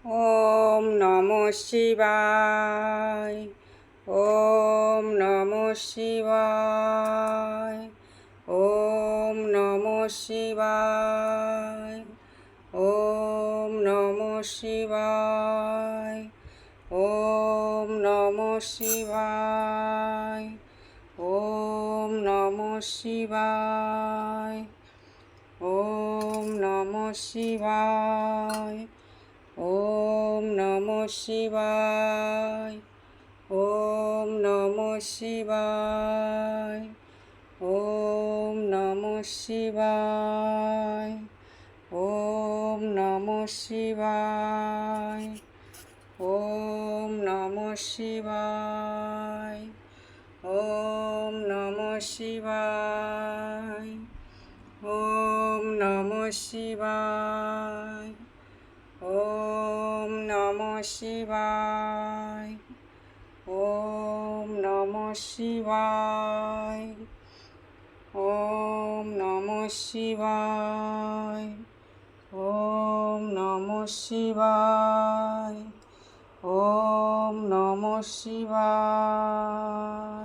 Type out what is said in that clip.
ওম নমঃ শিবায়। ওম নমঃ শিবায়। ওম নমঃ শিবায়। ওম নমঃ শিবায়। ওম নমঃ শিবায়। ওম নমঃ শিবায়। ওম নমঃ শিবায়। ওম নমঃ শিবায়। ওম নমঃ শিবায়। ওম নমঃ শিবায়। ওম নমঃ শিবায়। ওম নমঃ শিবায়। ওম নমঃ শিবায়। ওম নমঃ শিবায়। ওম নমঃ শিবায়। ওম নমঃ শিবায়। ওম নমঃ শিবায়। ওম নমঃ শিবায়। ওম নমঃ শিবায়।